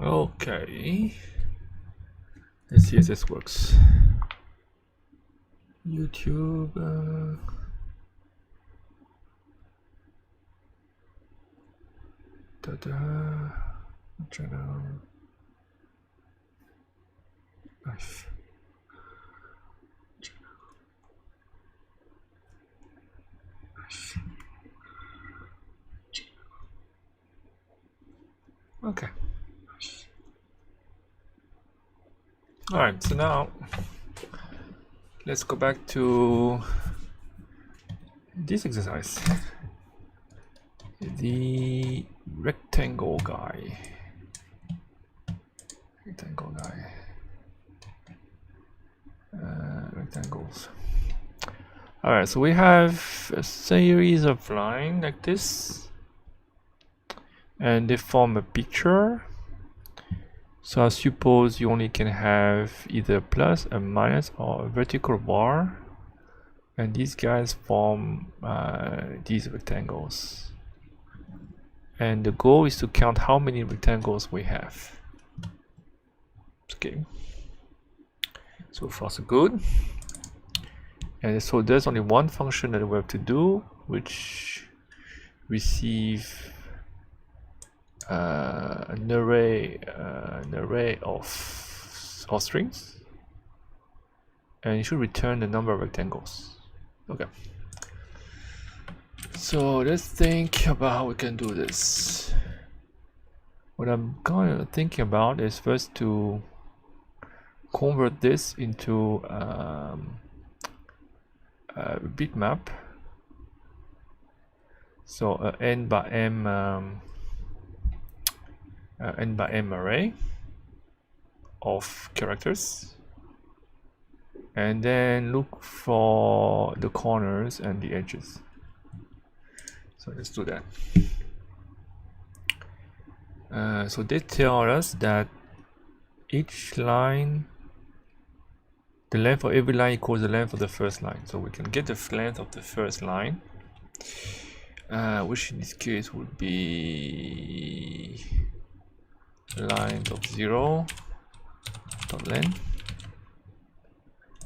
Okay, let's see if this works. YouTube. Channel. Nice. Okay. All right. So now let's go back to this exercise. The rectangle guy. Rectangles. All right. So we have a series of lines like this, and they form a picture. So I suppose you only can have either a plus, a minus, or a vertical bar, and these guys form these rectangles. And the goal is to count how many rectangles we have. Okay. So far so good. And so there's only one function that we have to do, which receive an array of strings, and it should return the number of rectangles. Okay. So let's think about how we can do this. What I'm kind of thinking about is first to convert this into a bitmap. So n by m array of characters, and then look for the corners and the edges. So let's do that. So they tell us that each line, the length of every line equals the length of the first line. So we can get the length of the first line, which in this case would be lines of 0 dot length,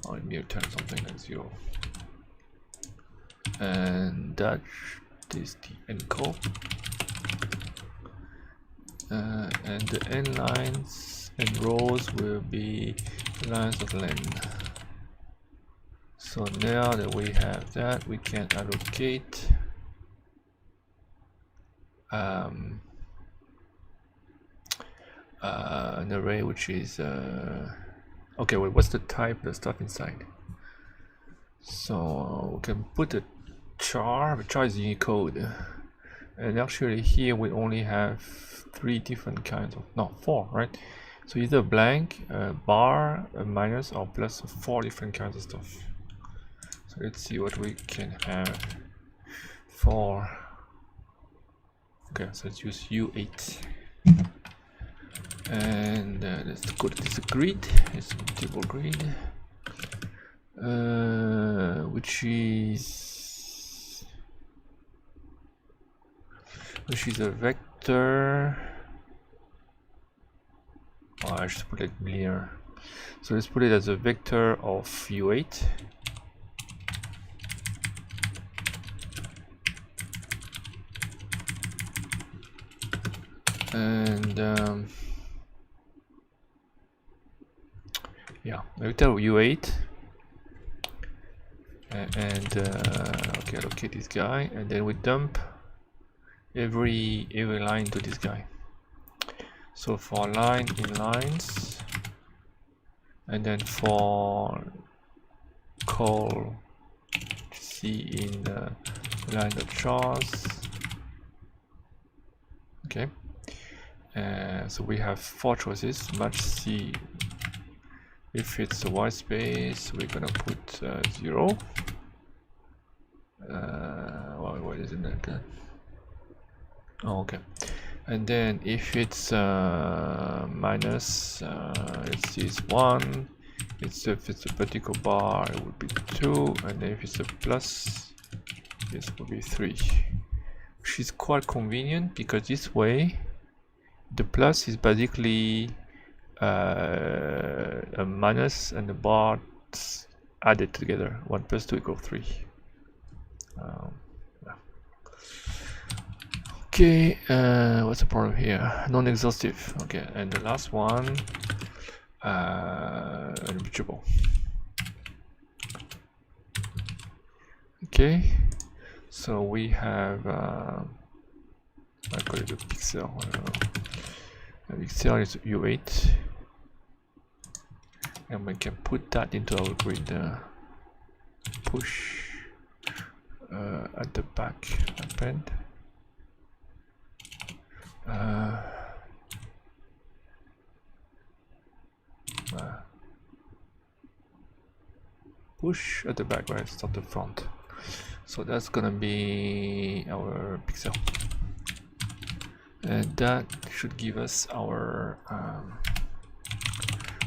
or let me return something like 0, and that is the encode, and the n lines and rows will be lines of length. So now that we have that, we can allocate an array which is okay. Wait, what's the type of the stuff inside? So we can put a char. The char is Unicode, and actually here we only have 3 different kinds of, no, 4, right? So either blank, a bar, a minus, or plus, 4 different kinds of stuff. So let's see what we can have for. Okay, so let's use U8. And let's go to this grid. It's a table grid, which is a vector. Oh, I should put it clear. So let's put it as a vector of U8. And yeah, vector of U8. And okay, allocate this guy, and then we dump every line to this guy. So for line in lines, and then for call C in line of chars. Okay, so we have 4 choices. Match C. If it's a white space, we're gonna put 0. What is it like? Oh, okay. And then if it's minus, let's see, it's 1. If it's a vertical bar, it would be 2, and then if it's a plus, this will be 3. Which is quite convenient, because this way the plus is basically a minus and the bar added together. 1 plus 2 equals 3. Yeah. Okay, what's the problem here? Non-exhaustive. Okay, and the last one, unreachable. Okay, so we have I call it a pixel. A pixel is U8, and we can put that into our grid. Push at the back append. Push at the back, right? It's not the front. So that's gonna be our pixel, and that should give us our.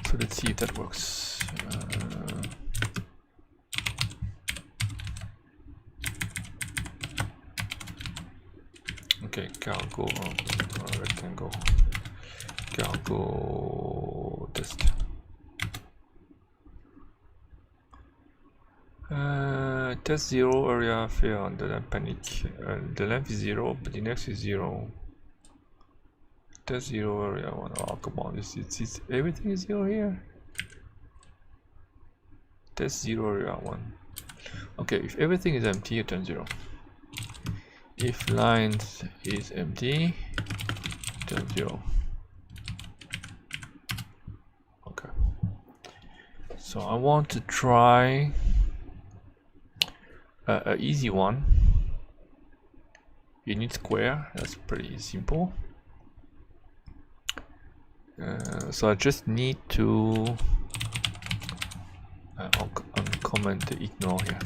So let's see if that works. Okay, cargo rectangle, cargo test. Test 0 area failed. Don't panic. The length is 0, but the next is 0. Test 0 area 1. Oh, come on! It's everything is 0 here. Test 0 area 1. Okay, if everything is empty, it turns 0. If lines is empty, it turns 0. Okay. So I want to try an easy one. You need square. That's pretty simple. So I just need to uncomment the ignore here.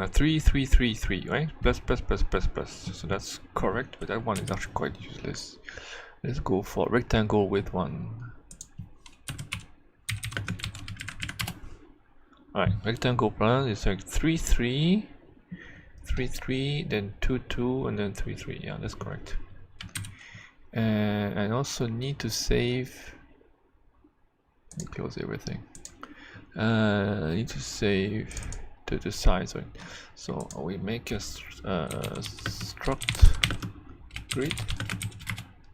3 3 3 3, right? Plus plus plus plus plus. So that's correct, but that one is actually quite useless. Let's go for rectangle with 1. Alright, rectangle plan is like 3 3 3 3, then 2 2, and then 3 3. Yeah, that's correct. And I also need to save. Let me close everything. I need to save the size, right? So we make a struct grid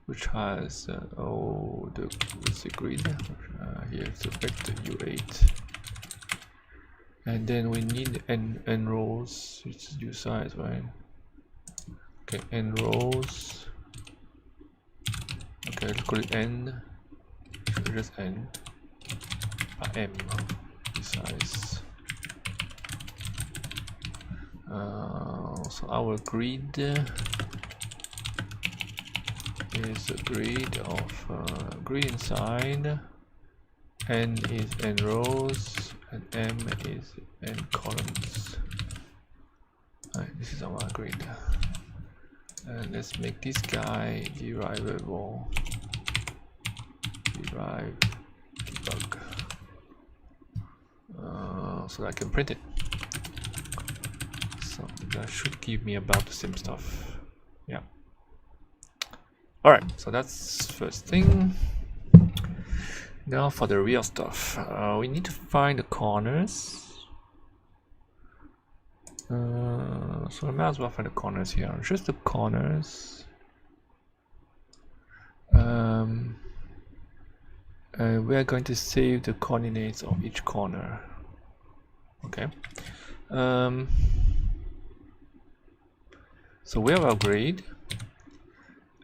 which has what's the grid here? It's a vector U8, and then we need n rows, which is U size, right? Okay, n rows. Okay, let's call it n. So just n. M size. So our grid is a grid of grid inside. N is n rows and M is n columns. Alright, this is our grid. And let's make this guy derivable. Derive debug. So that I can print it. So that should give me about the same stuff. Yeah. Alright, so that's first thing. Now for the real stuff. We need to find the corners. So I might as well find the corners here. Just the corners. We are going to save the coordinates of each corner. Okay. So we have our grid,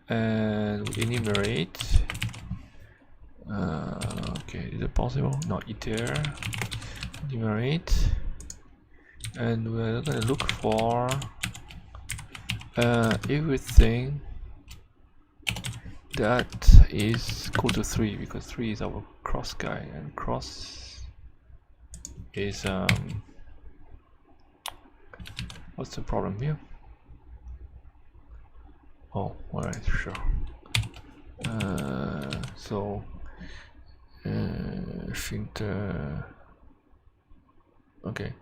and we enumerate. Okay, is it possible? No, iter. Enumerate, and we're going to look for everything that is equal to 3, because 3 is our cross guy, and cross is what's the problem here? Oh, alright, sure. So filter, okay,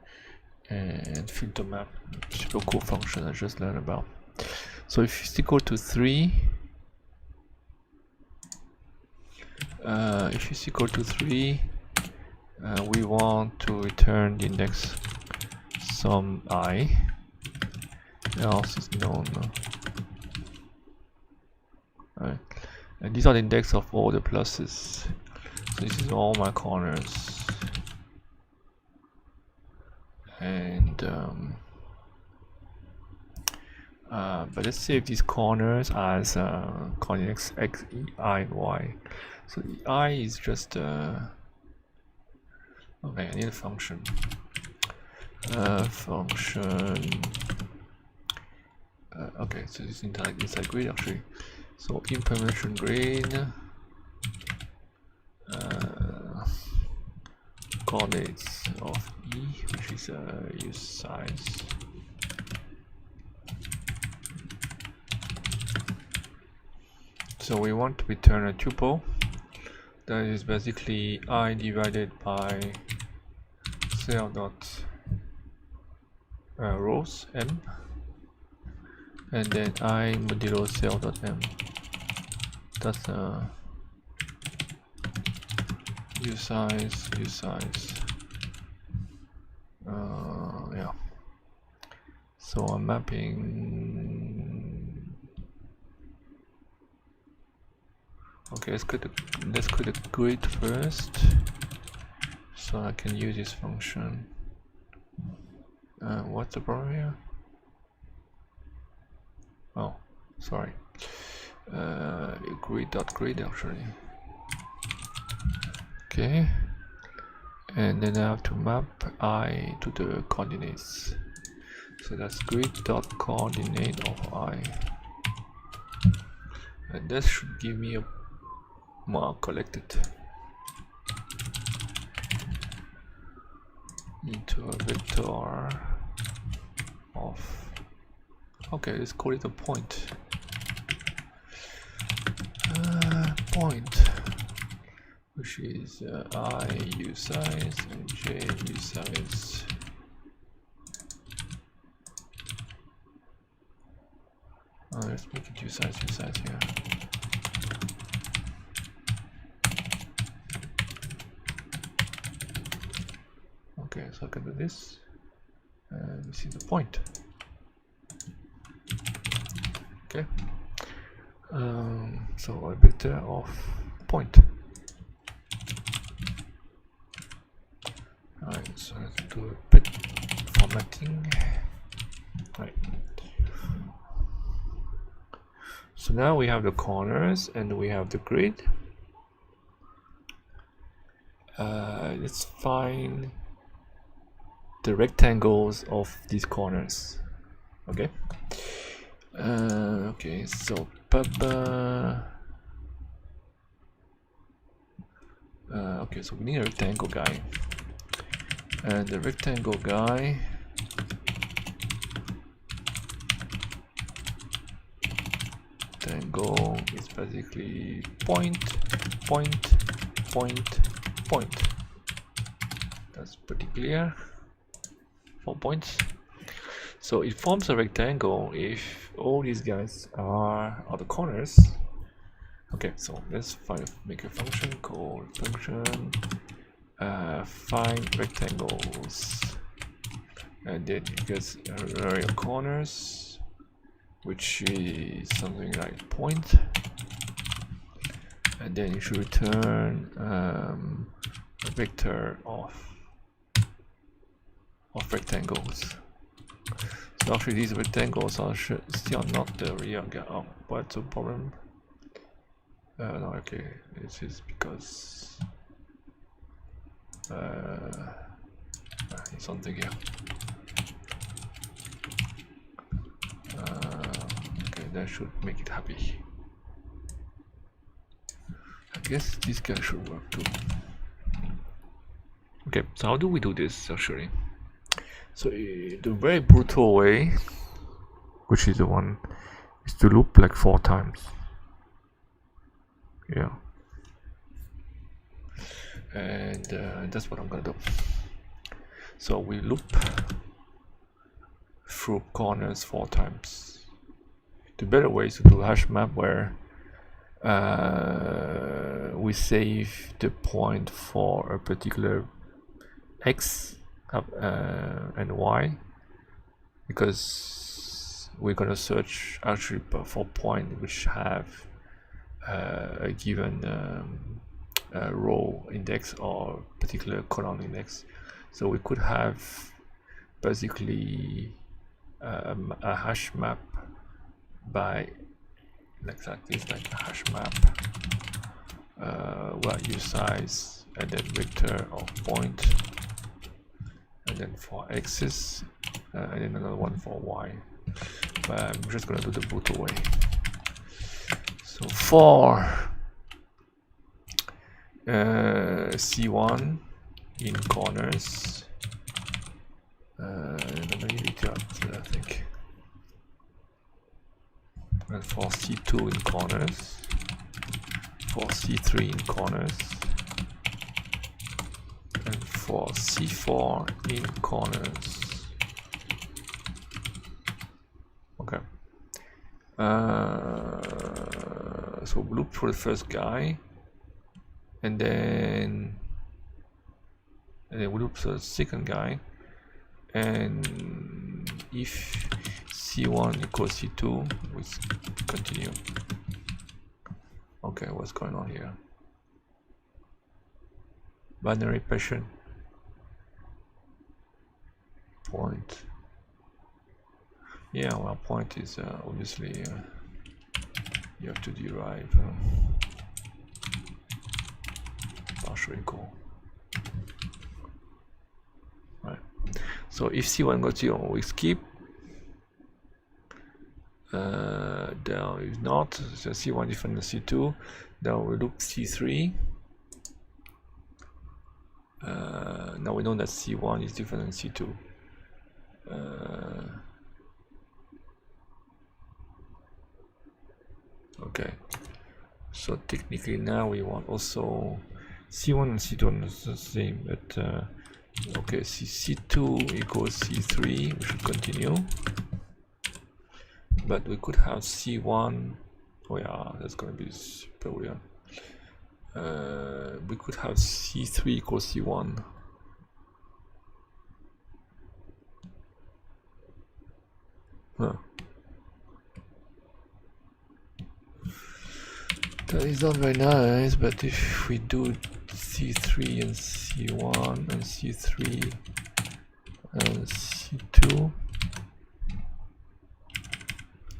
and filter map, super cool function I just learned about. So if it's equal to 3, if it's equal to 3, we want to return the index some I, else is known. Right. And these are the index of all the pluses. So this is all my corners. And but let's save these corners as coordinates x, e, I, and y. So the I is just okay. I need a function. Okay, so this inside grid actually. So information grid coordinates of E, which is use size. So we want to return a tuple that is basically I divided by cell dot rows m, and then I modulo cell dot m. That's use size. Yeah. So I'm mapping. Okay, let's create a grid first, so I can use this function. What's the problem here? Oh, sorry. Grid actually. Okay, and then I have to map I to the coordinates. So that's grid.coordinate of I, and that should give me a mark collected into a vector of, okay, let's call it a point. Point, which is I u size and j u size. Let's make it u size here. Okay, so I can do this, and this is the point. Okay, so a vector of point. Alright, so let's do a bit formatting. Right. So now we have the corners and we have the grid. Let's find the rectangles of these corners. Okay. Okay, so pub. Okay, so we need a rectangle guy, and the rectangle guy rectangle is basically point. That's pretty clear. 4 points. So it forms a rectangle if all these guys are the corners. Okay, so let's make a function called function find rectangles, and then you get array of corners, which is something like point, and then you should return a vector of rectangles. So actually these rectangles are still not the real guy. Oh, what's the problem? No, okay, this is because something here. Okay, that should make it happy. I guess this guy should work too. Okay, so how do we do this actually? So the very brutal way, which is the one, is to loop like 4 times. Yeah, and that's what I'm gonna do. So we loop through corners 4 times. the better way is to do a hash map where we save the point for a particular x and y, because we're gonna search actually for point which have a given row index or particular column index. So we could have basically a hash map by like this, like a hash map value size and then vector of point, and then for x's and then another one for y. But I'm just gonna do the boot away. So for C1 in corners, I think, and for C2 in corners, for C3 in corners, and for C4 in corners. Okay. So look for the first guy, and then we look for the second guy, and if C1 equals C2, we continue. Okay, what's going on here? Binary patient point. Yeah, well, point is obviously you have to derive partial equal. Right. So if C1 got 0, we skip. Down if not, so C1 different than C2. Now we look C3. Now we know that C1 is different than C2. Okay, so technically now we want also C1 and C2 are the same, but okay, C2 equals C3, we should continue. But we could have C1, oh yeah, that's gonna be super weird. We could have C3 equals C1. Huh. That is not very nice, but if we do C3 and C1 and C3 and C2,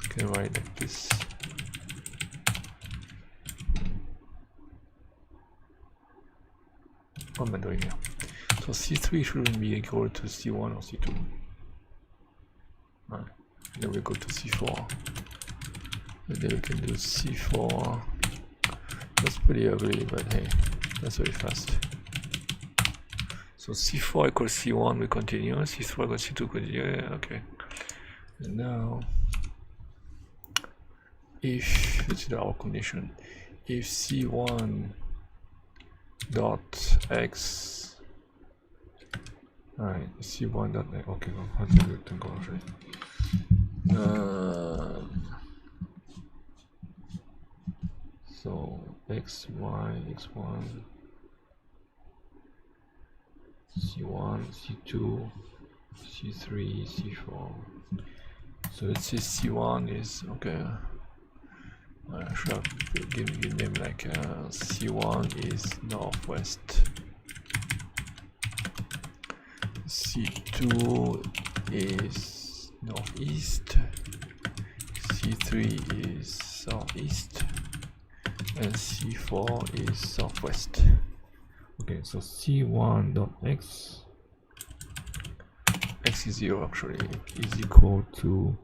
okay, right, like this. What am I doing here? So C3 shouldn't be equal to C1 or C2. Right. Then we go to C4. And then we can do C4. That's pretty ugly, but hey, that's very fast. So C4 equals C1, we continue. C4 equals C2, continue. Yeah, okay. And now, if this is our condition, if C1 dot x, alright, C1 dot x, okay, how to do it? So x, y, x1, C1, C2, C3, C4. So let's say C1 is, okay, I should have given name like C1 is northwest, C2 is northeast, C3 is southeast, and C4 is southwest. Okay, so C1 dot x, x is 0 actually, is equal to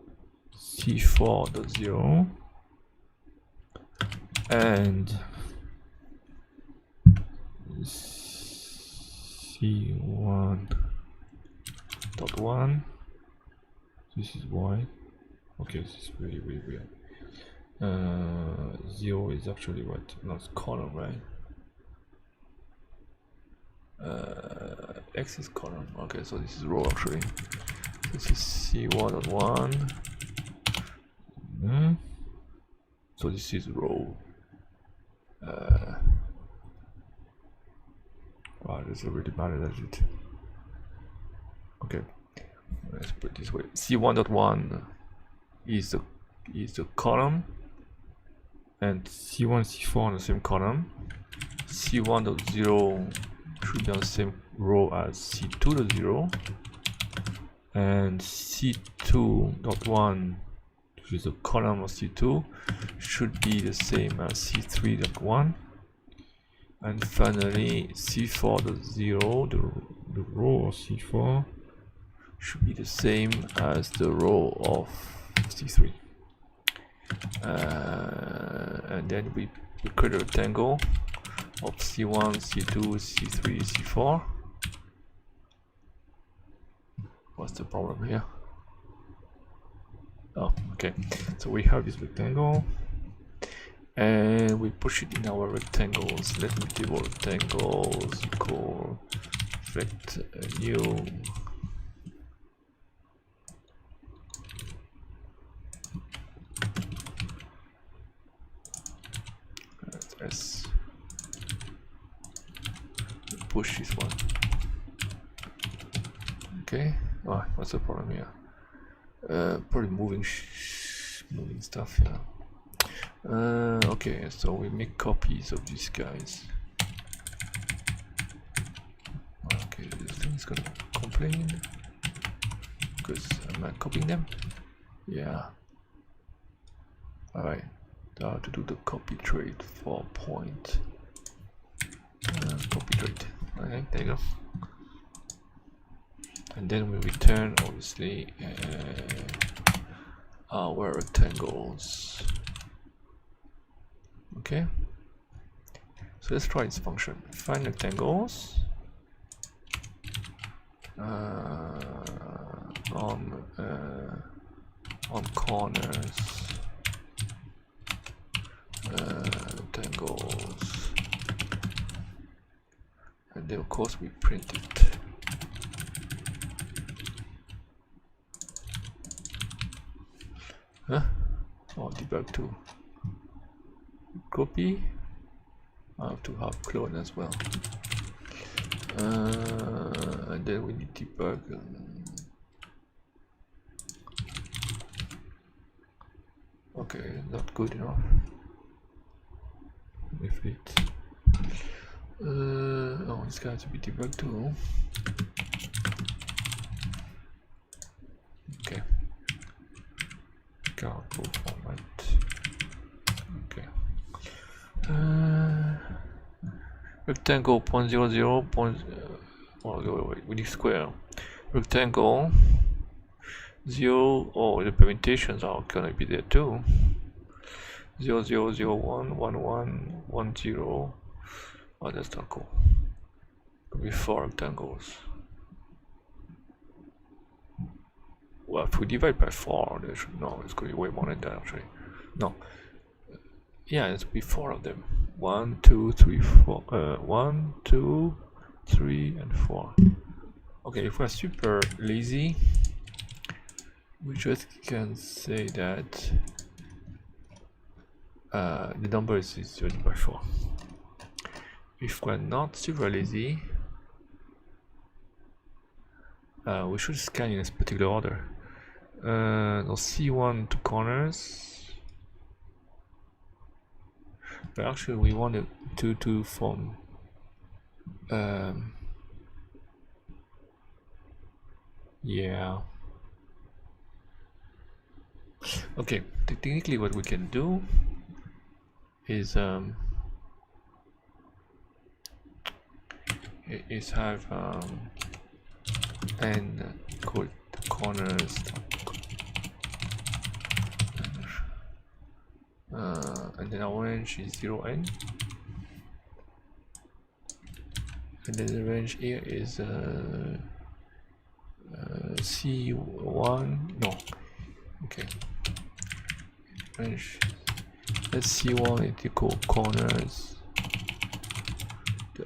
C4 dot 0, and C1 dot 1, this is y. Okay, this is really weird. 0 is actually what? No, it's column, right? X is column. Okay, so this is row actually. This is C1 dot 1. So this is row. Wow, this already matter, does it? Okay, let's put it this way. C1.1 is the column, and C1, C4 on the same column. C1.0 should be on the same row as C2.0, and C2.1, which is the column of C2, should be the same as C3.1. And finally, C4.0, the row of C4, should be the same as the row of C3. And then we create a rectangle of C1, C2, C3, C4. What's the problem here? Oh, okay. So we have this rectangle, and we push it in our rectangles. Let me do rectangles equal rect new. Let's push this one. Okay. Oh, what's the problem here? Probably moving stuff. Yeah. Okay, so we make copies of these guys. Okay, this thing is gonna complain because I'm not copying them. Yeah. Alright, now to do the copy trade for point. Copy trade. Okay, there you go. And then we return, obviously, our rectangles. Okay, so let's try this function. Find rectangles on corners, rectangles, and then of course we print it. Huh? Oh, debug too. Copy. I have to have clone as well. And then we need debug. Okay, not good enough. If it. Oh, it's got to be debugged too. Okay. Cargo format. Okay. Rectangle 0.00 point. Wait, we need square. Rectangle 0. Oh, the permutations are gonna be there too. 0001 11 10. Oh, that's not cool. Could be 4 rectangles. Well, if we divide by 4, there should, no, it's going to be way more than that actually. No. Yeah, it's be 4 of them. 1, 2, 3, 4. 1, 2, 3, and 4. Okay, if we're super lazy, we just can say that the number is divided by 4. If we're not super lazy, we should scan in this particular order. No, C1 to corners, but actually we want it to form yeah. Okay, technically what we can do is have n equal to corners and then our range is 0n, and then the range here is C1. No, okay, range, let's C1 is equal corners to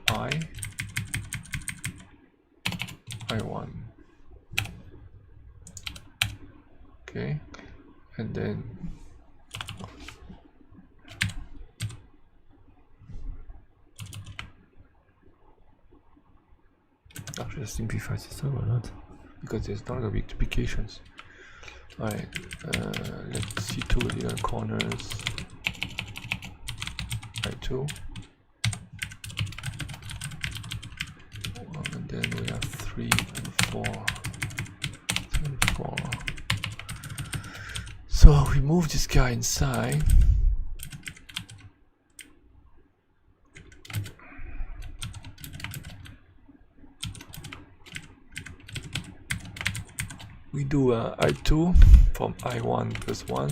I1. Okay, and then Should I simplify this or not? Because there's not gonna be duplications. Alright, let's see two different corners. I2. And then we have 3 and 4. 3 and 4. So we move this guy inside. We do I2 from I1 plus 1.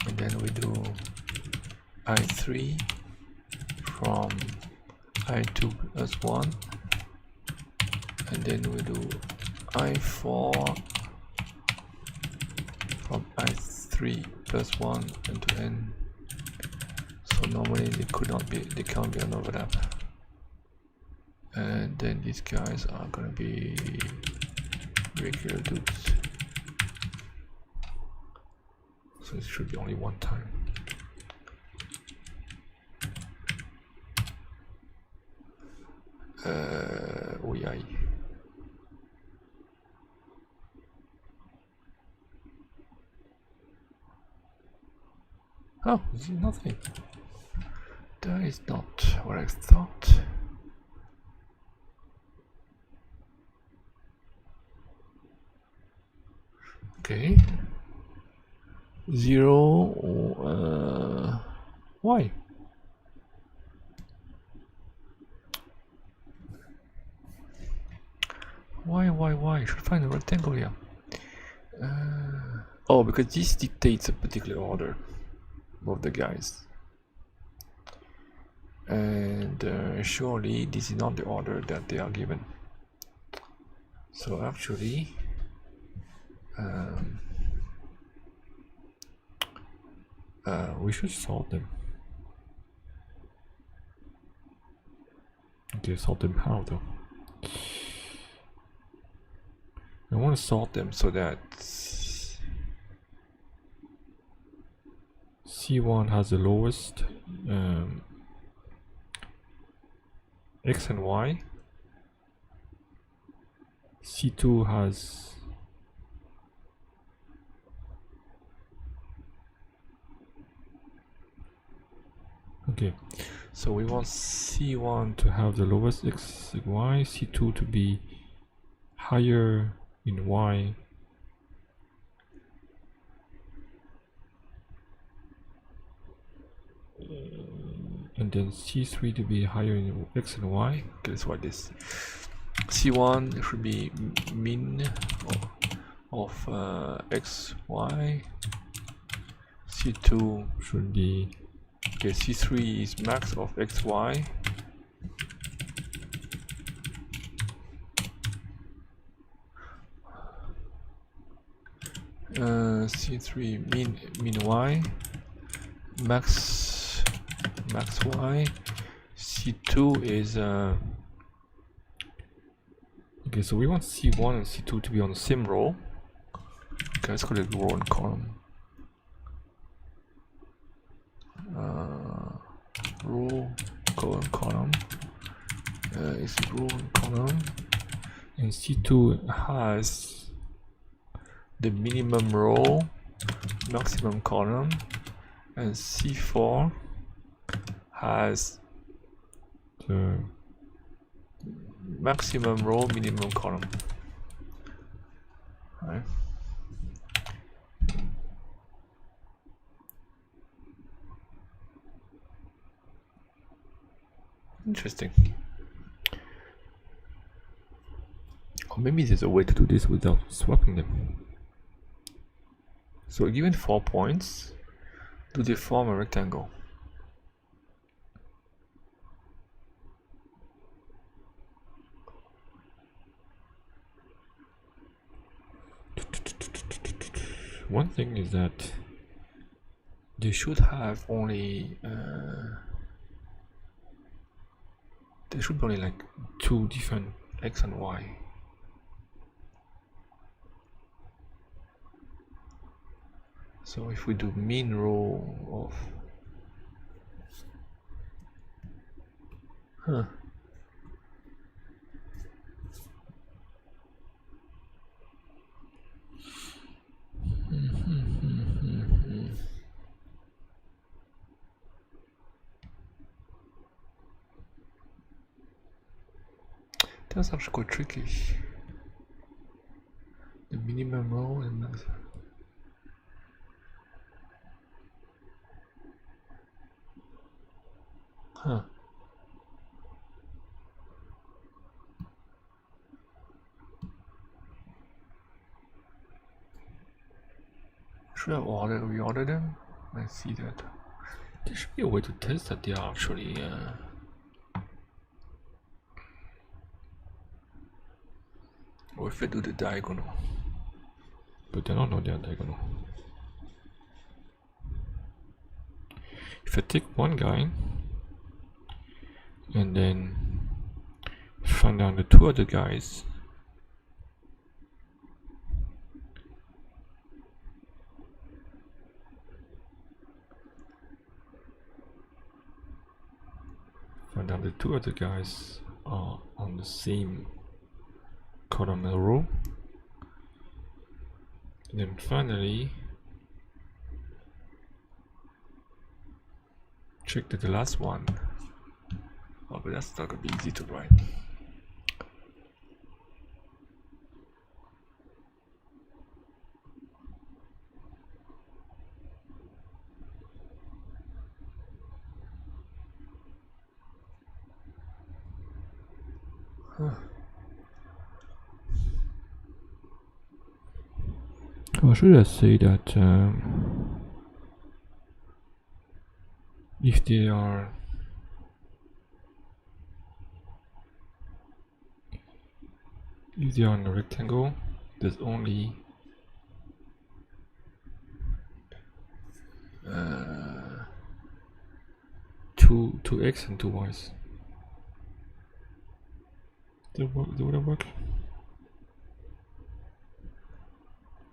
And then we do I3 from I2 plus 1. And then we do I4 from I3 plus 1 and to n. So normally they can't be an overlap. And then these guys are gonna be regular dudes. So it should be only one time. Oh yeah. Oh, this is nothing. That is not what I thought. Okay. 0. Why? Why? I should find a rectangle here. Oh, because this dictates a particular order of the guys. And surely this is not the order that they are given. So actually, we should sort them. Okay, sort them how though? I want to sort them so that C1 has the lowest X and Y. C2 has okay, so we want C1 to have the lowest X and Y, C2 to be higher in Y, and then C3 to be higher in X and Y. Okay, let's write this. C1 should be min of X, Y. C2 should be, okay, C3 is max of X, Y. C3 min Y, max Y. C2 is okay, so we want C1 and C2 to be on the same row. Okay, let's call it row and column. Row column is row and column, and C2 has the minimum row, maximum column, and C4 has the maximum row, minimum column. Right. Interesting. Or maybe there's a way to do this without swapping them. So given 4 points, do they form a rectangle? One thing is that they should have only there should be only like 2 different X and Y. So if we do min row of Huh. That's actually quite tricky. The minimum row and max. Huh. Should I reorder them? I see that. There should be a way to test that they are actually or if I do the diagonal. But I don't know they are diagonal. If I take one guy and then find out the two other guys, are on the same column and row, and then finally check that the last one. Oh, but that's not gonna be easy to write. Or should I say that if they are in a rectangle, there's only two x and two y's. Would that work?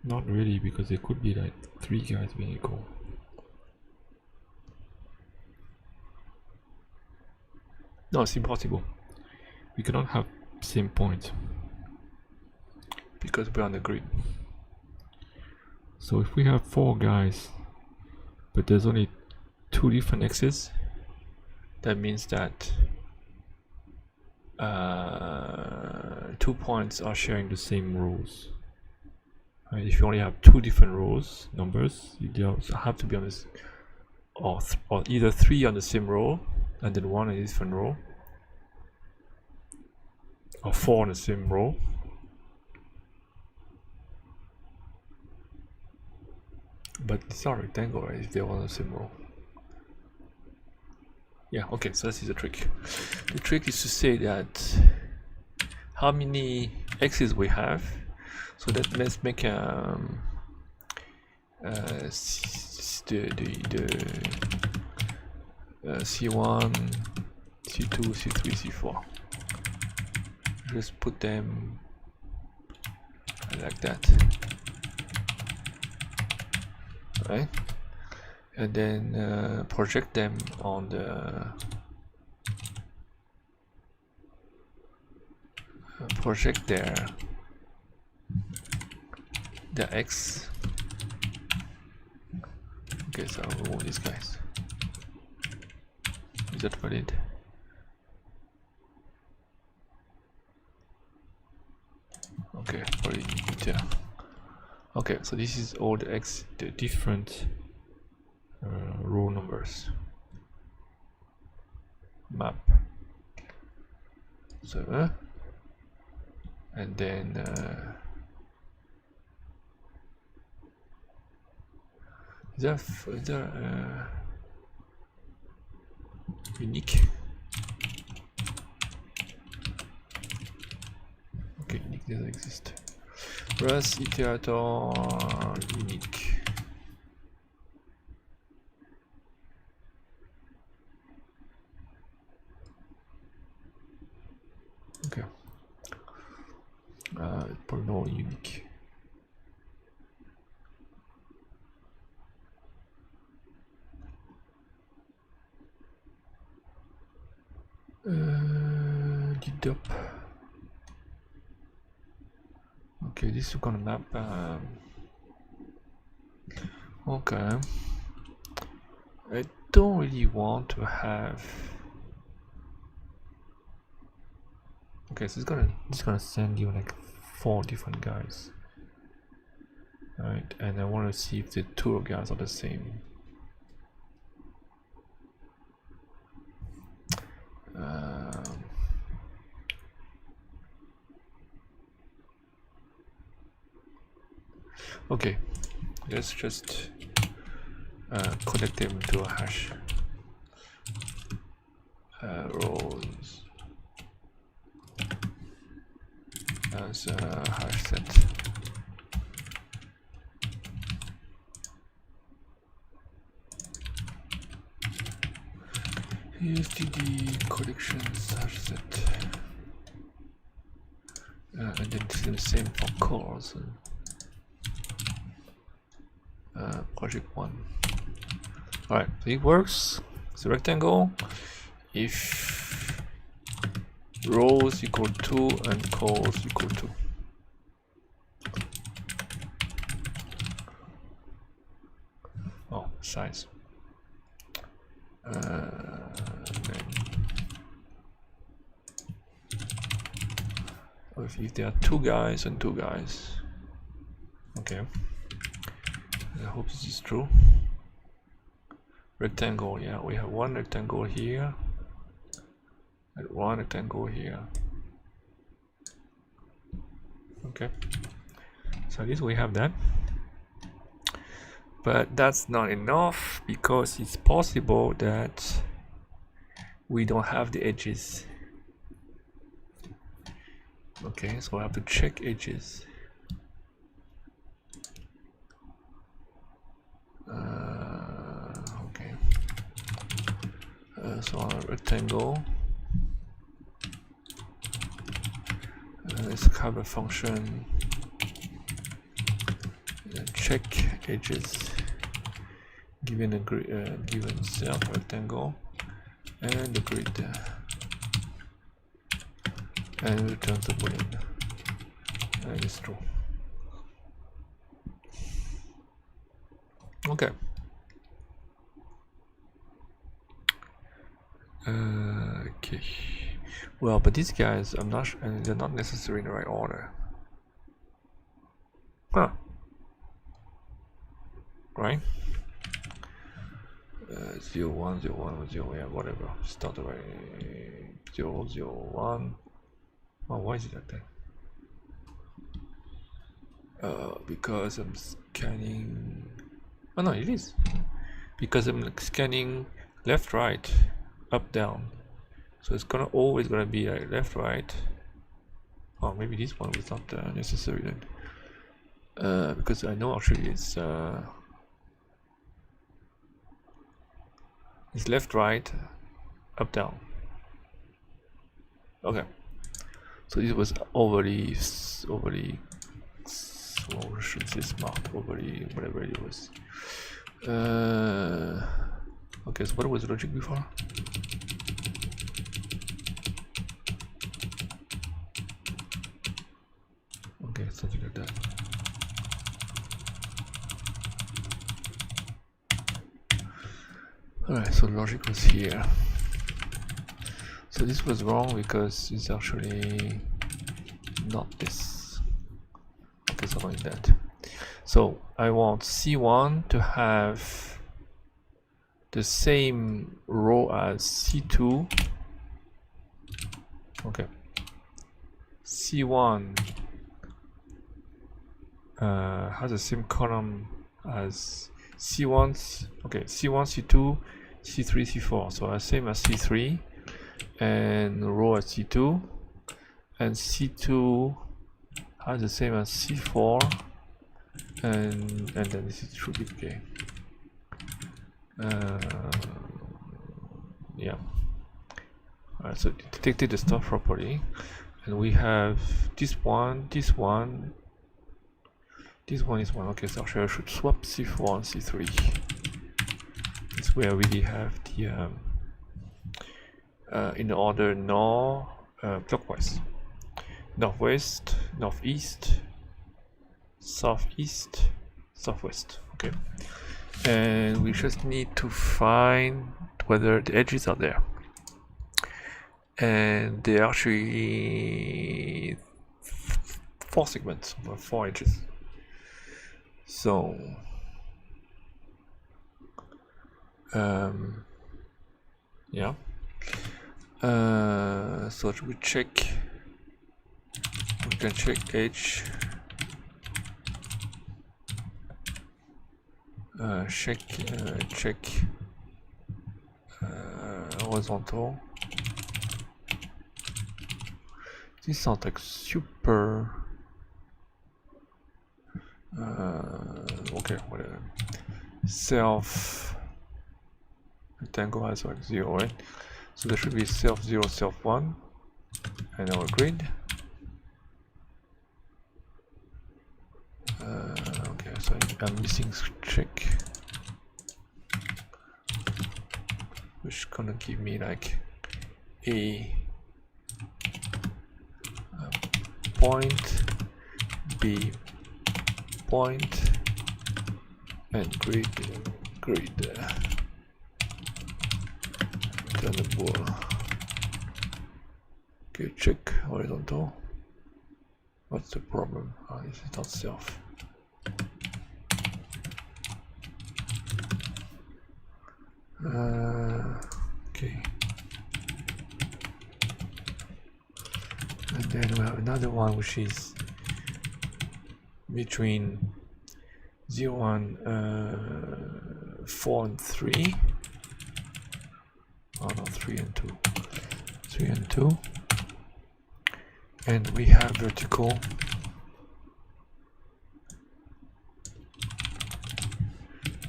Not really, because it could be like three guys being equal. No, it's impossible. We cannot have same point because we're on the grid. So if we have four guys, but there's only two different x's, that means that 2 points are sharing the same rows. Right? If you only have two different rows, numbers, you also have to be on this, or either three on the same row and then one in a different row, or four on the same row. But it's not a rectangle, right? If they're all on the same row. Yeah, okay, so this is the trick. The trick is to say that how many x's we have. So that let's make C1, C2, C3, C4. Just put them like that, right? And then project them on the project their x. Okay, so I'll remove these guys. Is that valid? Okay, probably yeah. Okay, so this is all the the different row numbers. Map. So and then is there unique? Okay, unique doesn't exist. Rus iterator unique. Okay. Probably no unique. Okay, this is gonna map. Okay, I don't really want to have. Okay, so it's gonna send you like 4 different guys. Alright, and I want to see if the 2 guys are the same. Okay, let's just connect them to a hash. Rows as a hash set. std collections hash set, and then it's the same for cores. Project 1. Alright, so it works. It's a rectangle. If rows equal 2 and cores equal 2. Oh, size. If there are 2 guys and 2 guys. Okay. I hope this is true. Rectangle, yeah, we have 1 rectangle here and 1 rectangle here. Okay, so at least we have that, but that's not enough because it's possible that we don't have the edges. Okay, so I have to check edges. Okay. So on a rectangle, let's have a function check edges given a given self rectangle and the grid, and returns the boolean, and it's true. Okay. Okay. Well, but these guys, I'm not sure, and they're not necessarily in the right order. Huh. Right? 0, 1, 0, 1, 0, yeah, whatever. Start the right 0, 0, 1. Oh, why is it like that? Because I'm scanning. Oh no, it is. Because I'm like scanning left, right, up, down. So it's always gonna be like left, right. Oh, maybe this one was not necessary then. Because I know actually it's left, right, up, down. Okay. So this was overly or should say smart, overly whatever it was. Okay, so what was the logic before? Okay, something like that. Alright, so logic was here. So this was wrong because it's actually not this. Okay, something like that. So I want C1 to have the same row as C2. Okay. C1 has the same column as C1. Okay, C1, C2, C3, C4. So the same as C3, and row as C2, and C2 has the same as C4, and then this is true bit K. Yeah. Alright, so detected the stuff properly, and we have this one, this one, this one is one. Okay, so actually I should swap C4 and C3. This way I really have the in the order nor clockwise. Northwest, northeast, southeast, southwest. Okay. And we just need to find whether the edges are there. And there are actually 4 segments or 4 edges. So yeah. So we check. We can check edge. Check horizontal. This sounds like super. Okay, whatever. Self rectangle has like 0, right? So there should be self 0, self 1, and our grid. Okay, so I'm missing check, which gonna give me like a point, B point, and grid. Turn the ball. Okay, check horizontal. What's the problem? This is not self. Okay. And then we have another one which is between 0 and 4 and 3. Oh no, 3 and 2. 3 and 2. And we have vertical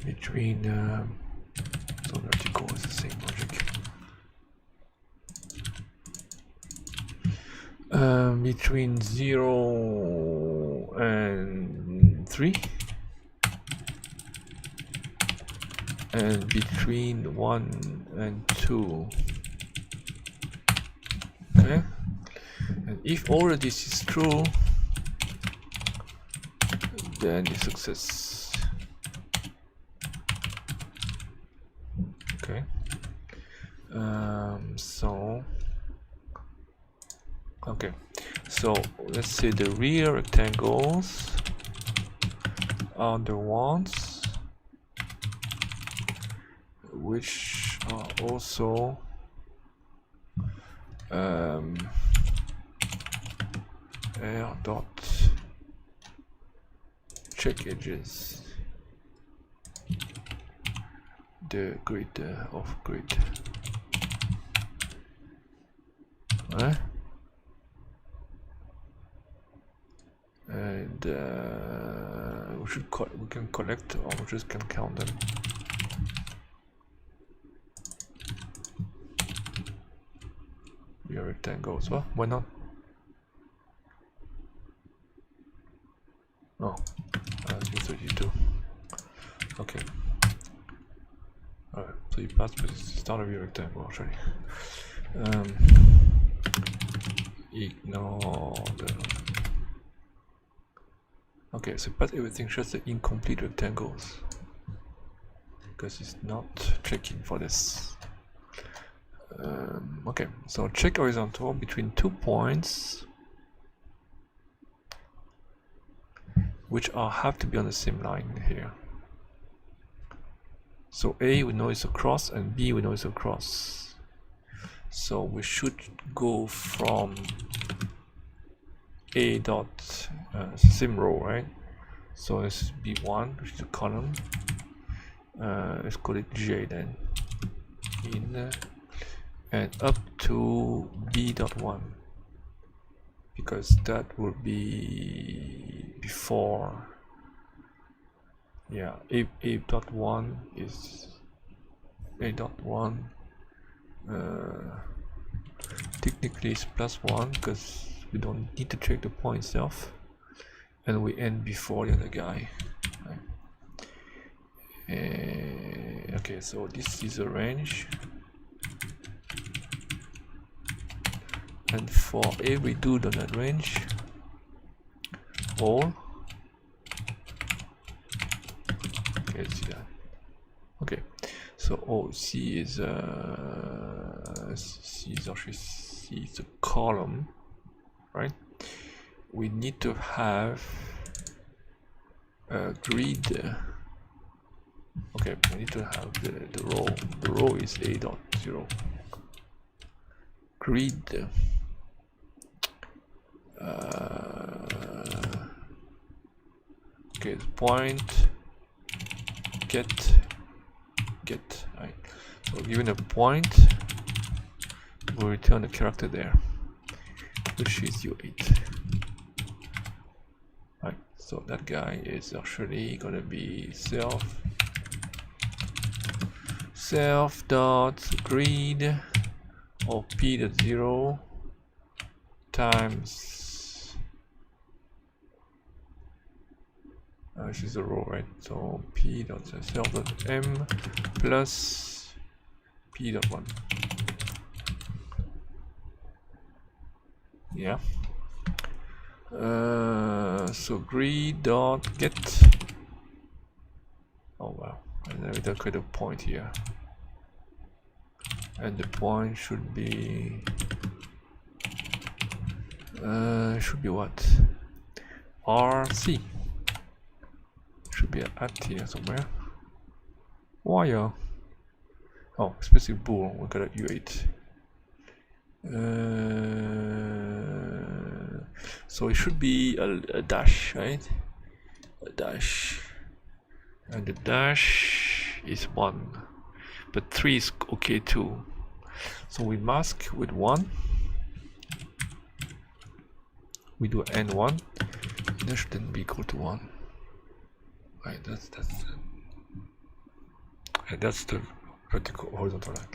between so vertical is the same logic. Between 0 and 3, and between 1 and 2. Okay, and if all of this is true, then it's success. Okay. So let's say the rear rectangles are the ones which are also air dot check edges, the grid of grid. And we can collect, or we just can count them. Rear rectangles. Well, why not? Oh, 32. Okay. Alright, so you pass, but it's not a rear rectangle actually. Ignore the. Okay, so pass everything, just the incomplete rectangles, because it's not checking for this. Okay, so check horizontal between 2 points which have to be on the same line here. So A we know is a cross and B we know is a cross. So we should go from A dot same row, right? So this is B1, which is a column. Let's call it J then. And up to B dot 1, because that will be before. Yeah, A dot 1 is A dot 1. Technically it's +1 because we don't need to check the point itself, and we end before the other guy. Right? Okay, so this is a range. And for every dude on that range, all. Okay, see that. Okay, so C is actually C is a column, right? We need to have a grid. Okay, we need to have the row. The row is a dot 0. Grid. Okay, point get. Right. So given a point, we'll return the character there, which is U8. Right. So that guy is actually gonna be self dot grid of p dot 0 times which is a row, right? So p dot self dot m plus p dot 1. Yeah. So grid dot get. Oh wow, and then we don't create a point here, and the point should be what? RC should be at here somewhere. Wire. Oh, specific bool. We got a U8. So it should be a dash, right? A dash, and the dash is 1, but 3 is okay too. So we mask with 1. We do n1. That shouldn't be equal to 1. Right, that's the horizontal line.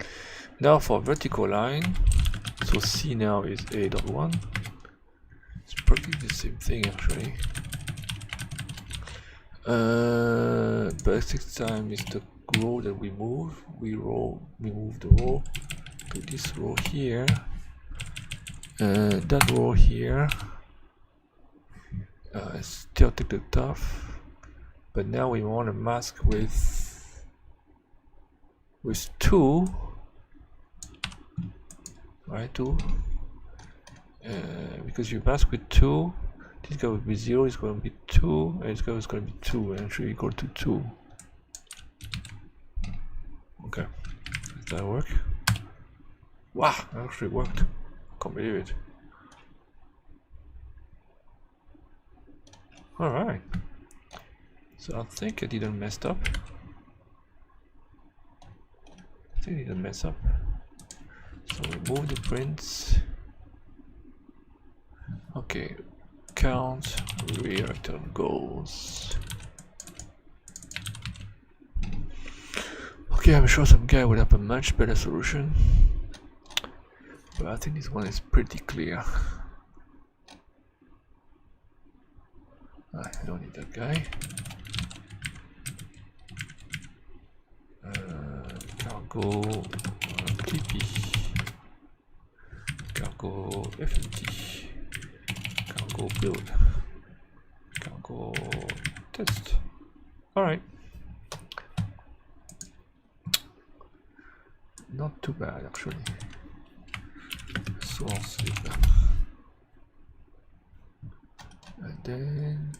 Now for vertical line, so C now is a dot 1. It's practically the same thing actually. But 6 times is the row that we move. We move the row to this row here. That row here. Still take the top, but now we want to mask with 2, right? 2, because you mask with 2, this guy will be 0, it's going to be 2, and this guy is going to be 2, and actually equal to 2. Okay, does that work? Wow, that actually worked. Can't believe it. Alright, so I think I didn't mess up. So remove the prints. Okay, count return goals. Okay, I'm sure some guy would have a much better solution, but I think this one is pretty clear. I don't need that guy. Cargo TP, cargo FMT, cargo build, cargo test. Alright. Not too bad actually. Source is that. And then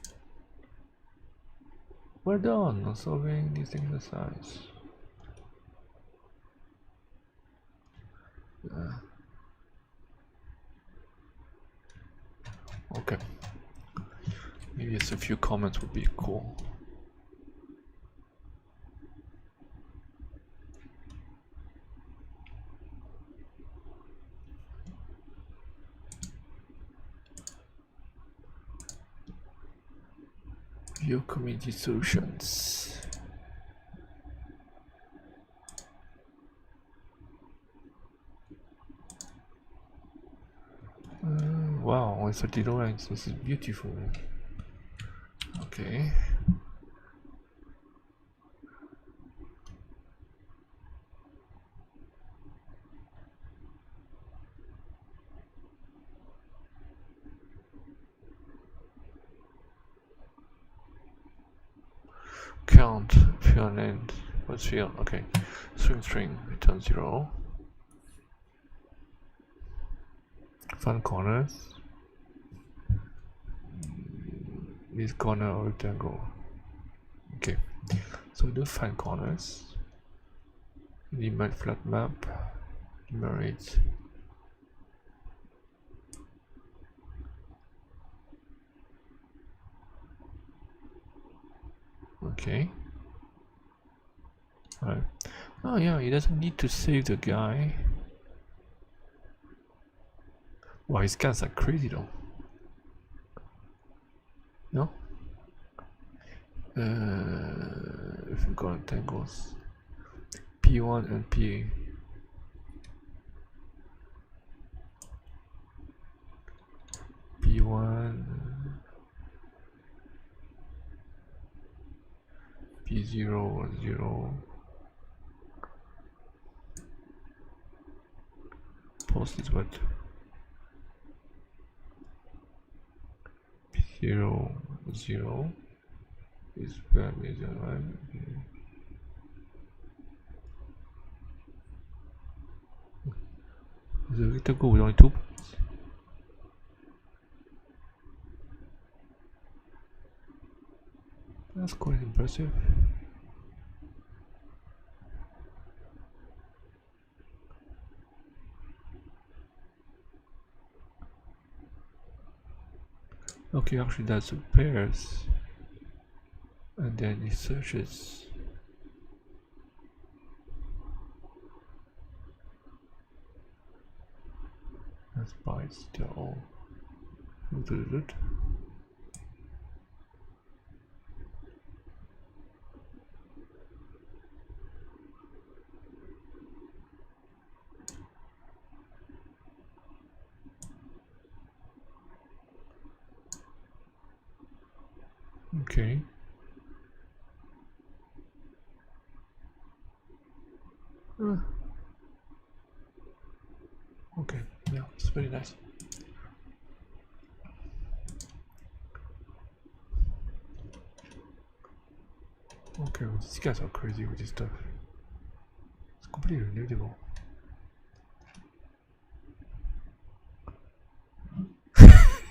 we're done on solving this exercise. Okay, maybe just a few comments would be cool. View community solutions. Wow, only 30 lines. This is beautiful. Okay. return and what's field? Okay, string return 0. Find corners. This corner or rectangle. Okay, so we do find corners. Enumerate flat map. Enumerate. Okay. Alright. Oh yeah, he doesn't need to save the guy. Wow, his guns are crazy though. No? If we go on tangles, P1 and P. P1, P0, 0. Post is what? P0, 0 is where is the line? The rectangle with only 2 points. That's quite impressive. Okay, actually that's a pairs. And then it searches. That's bytes, they're all. Okay. Okay, yeah, it's very nice. Okay, well, these guys are crazy with this stuff. It's completely relatable.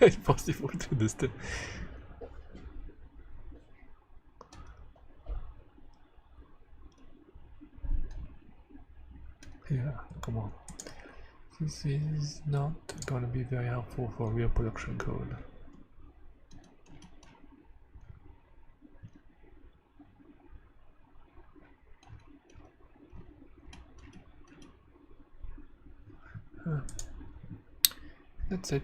It's possible to understand. Yeah, come on. This is not gonna be very helpful for real production code. That's it.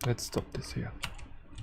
Let's stop this here.